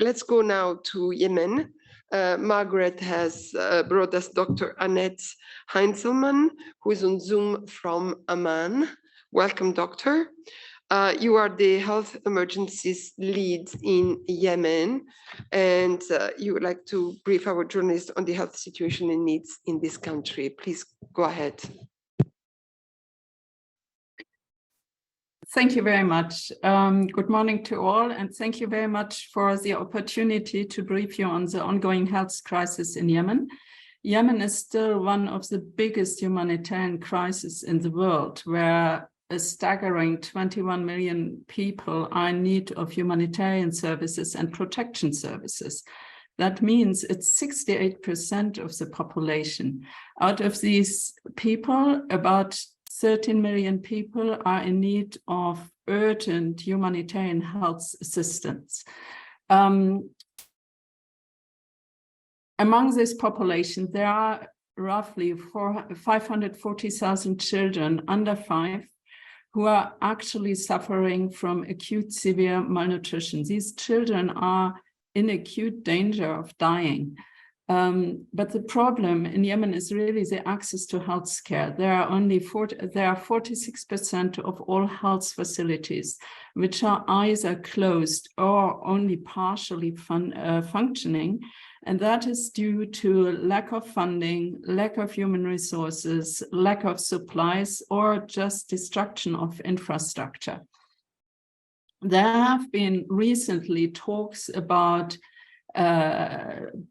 let's go now to Yemen. Margaret has brought us Dr. Annette Heinzelman, who is on Zoom from Amman. Welcome, doctor. You are the health emergencies lead in Yemen, and you would like to brief our journalists on the health situation and needs in this country. Please go ahead. Thank you very much. Good morning to all, and thank you very much for the opportunity to brief you on the ongoing health crisis in Yemen. Yemen is still one of the biggest humanitarian crises in the world, where a staggering 21 million people are in need of humanitarian services and protection services. That means it's 68% of the population. Out of these people, about 13 million people are in need of urgent humanitarian health assistance. Among this population, there are roughly 540,000 children under 5 who are actually suffering from acute severe malnutrition. These children are in acute danger of dying. But the problem in Yemen is really the access to health care. There are 46% of all health facilities which are either closed or only partially functioning, and that is due to lack of funding, lack of human resources, lack of supplies, or just destruction of infrastructure. There have been recently talks about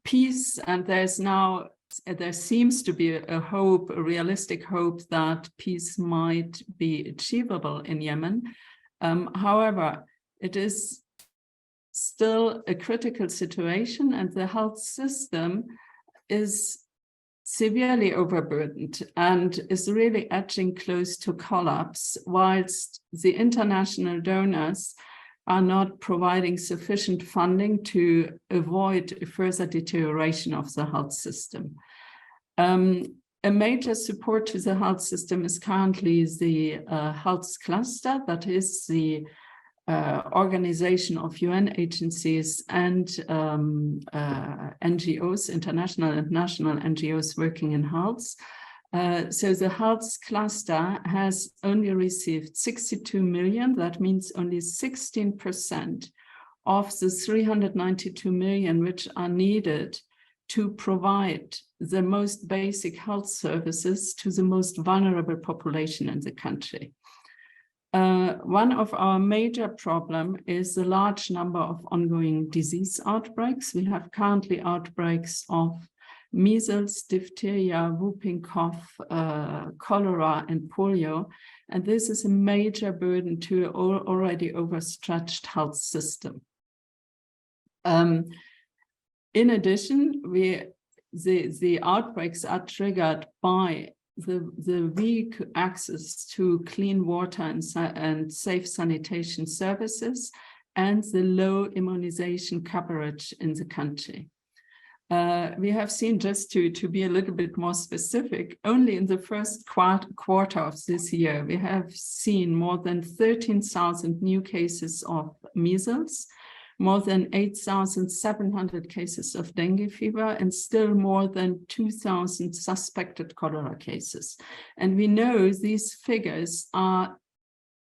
peace, and there seems to be a hope, a realistic hope that peace might be achievable in Yemen. However, it is still a critical situation, and the health system is severely overburdened and is really edging close to collapse, whilst the international donors are not providing sufficient funding to avoid a further deterioration of the health system. A major support to the health system is currently the health cluster, that is the organization of UN agencies and NGOs, international and national NGOs working in health. So the health cluster has only received 62 million. That means only 16% of the 392 million which are needed to provide the most basic health services to the most vulnerable population in the country. One of our major problems is the large number of ongoing disease outbreaks. We have currently outbreaks of measles, diphtheria, whooping cough, cholera, and polio. And this is a major burden to an already overstretched health system. In addition, the outbreaks are triggered by the weak access to clean water and safe sanitation services and the low immunization coverage in the country. We have seen, just to be a little bit more specific, only in the first quarter of this year, we have seen more than 13,000 new cases of measles, more than 8,700 cases of dengue fever, and still more than 2,000 suspected cholera cases. And we know these figures are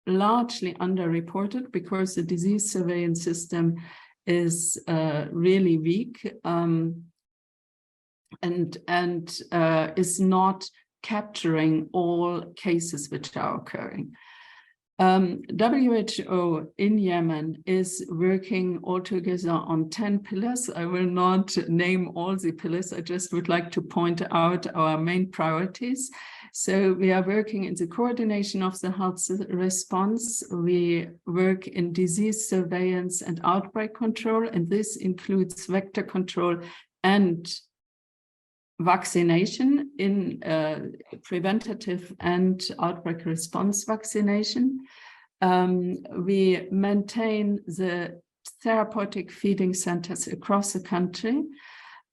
largely underreported because the disease surveillance system is really weak and is not capturing all cases which are occurring. WHO in Yemen is working altogether on 10 pillars. I will not name all the pillars. I just would like to point out our main priorities. So we are working in the coordination of the health response. We work in disease surveillance and outbreak control, and this includes vector control and vaccination in preventative and outbreak response vaccination. We maintain the therapeutic feeding centers across the country,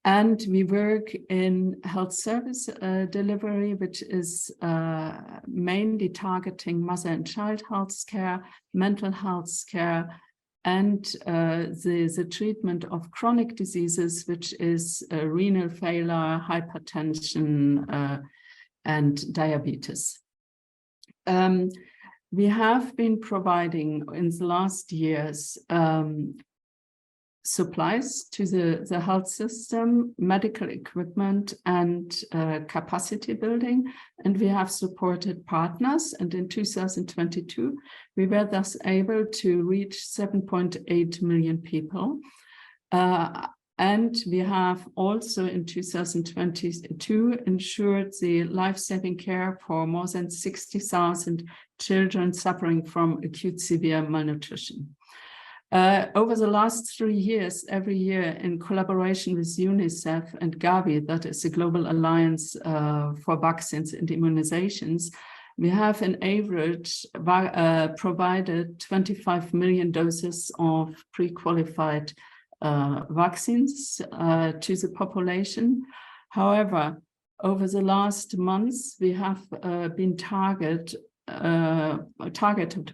and we work in health service delivery, which is mainly targeting mother and child health care, mental health care, and the treatment of chronic diseases, which is renal failure, hypertension, and diabetes. We have been providing in the last years supplies to the health system, medical equipment, and capacity building, and we have supported partners. And in 2022, we were thus able to reach 7.8 million people. And we have also in 2022 ensured the life-saving care for more than 60,000 children suffering from acute severe malnutrition. Over the last 3 years, every year in collaboration with UNICEF and Gavi, that is the Global Alliance for Vaccines and Immunizations, we have in average provided 25 million doses of pre-qualified vaccines to the population. However, over the last months, we have been targeted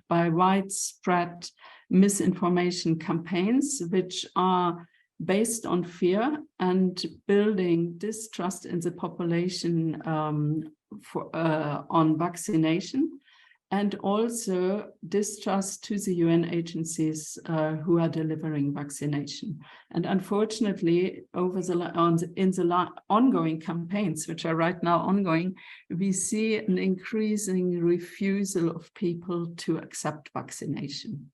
by widespread misinformation campaigns, which are based on fear and building distrust in the population on vaccination, and also distrust to the UN agencies who are delivering vaccination. And unfortunately, in the ongoing campaigns, which are right now ongoing, we see an increasing refusal of people to accept vaccination.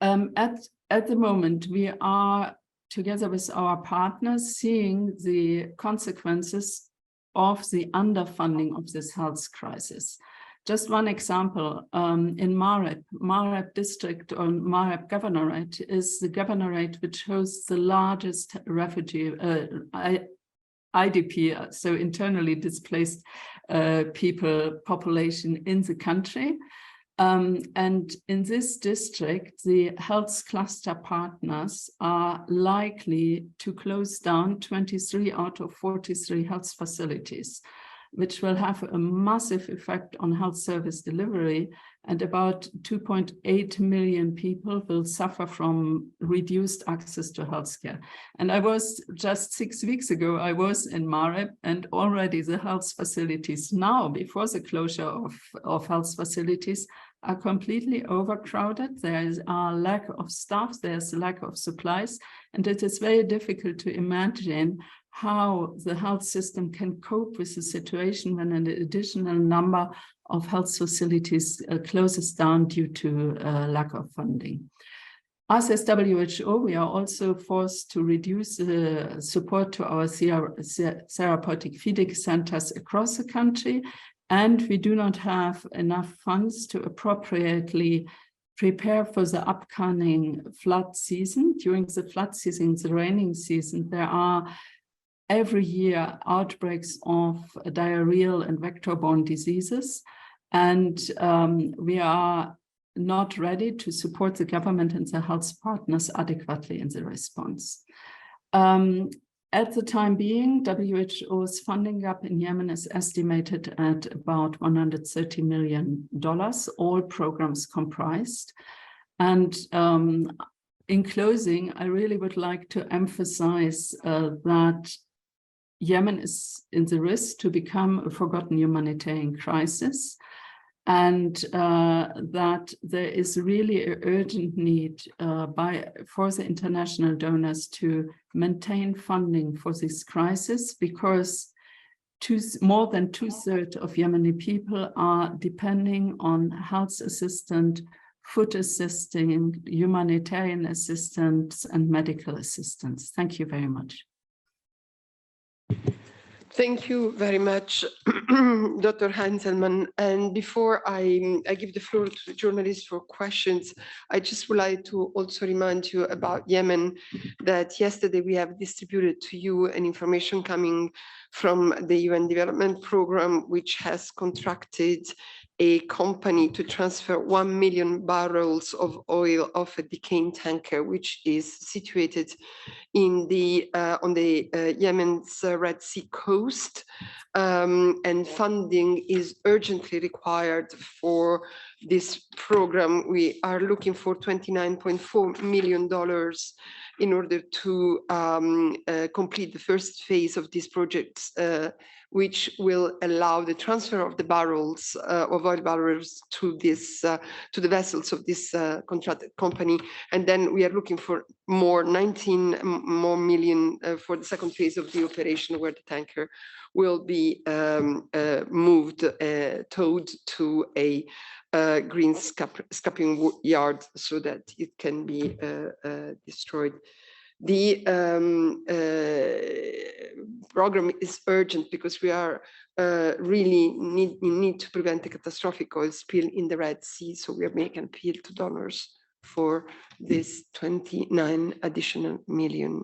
At the moment, we are, together with our partners, seeing the consequences of the underfunding of this health crisis. Just one example, in Mareb district or Mareb governorate is the governorate which hosts the largest refugee, IDP, so internally displaced people population in the country. And in this district, the health cluster partners are likely to close down 23 out of 43 health facilities, which will have a massive effect on health service delivery, and about 2.8 million people will suffer from reduced access to healthcare. And I was just 6 weeks ago, I was in Mareb, and already the health facilities now, before the closure of health facilities, are completely overcrowded. There is a lack of staff, there's a lack of supplies, and it is very difficult to imagine how the health system can cope with the situation when an additional number of health facilities closes down due to lack of funding. Us as WHO, we are also forced to reduce the support to our therapeutic feeding centers across the country, and we do not have enough funds to appropriately prepare for the upcoming flood season. During the flood season, the raining season, there are every year outbreaks of diarrheal and vector-borne diseases, and we are not ready to support the government and the health partners adequately in the response. At the time being, WHO's funding gap in Yemen is estimated at about $130 million, all programs comprised. And in closing, I really would like to emphasize that Yemen is in the risk to become a forgotten humanitarian crisis, and that there is really an urgent need for the international donors to maintain funding for this crisis, because more than 2/3 of Yemeni people are depending on health assistance, food assistance, humanitarian assistance, and medical assistance. Thank you very much. Thank you very much, Dr. Heinzelman. And before I give the floor to the journalists for questions, I just would like to also remind you about Yemen, that yesterday we have distributed to you an information coming from the UN Development Program, which has contracted a company to transfer 1 million barrels of oil off a decaying tanker, which is situated in the on the Yemen's Red Sea coast, and funding is urgently required for this program. We are looking for $29.4 million in order to complete the first phase of this project, which will allow the transfer of the barrels of oil barrels to this to the vessels of this contracted company. And then we are looking for 19 more million for the second phase of the operation, where the tanker will be moved towed to a green scrapping yard so that it can be destroyed. The program is urgent because we are really need to prevent a catastrophic oil spill in the Red Sea. So we are making appeal to donors for this 29 additional million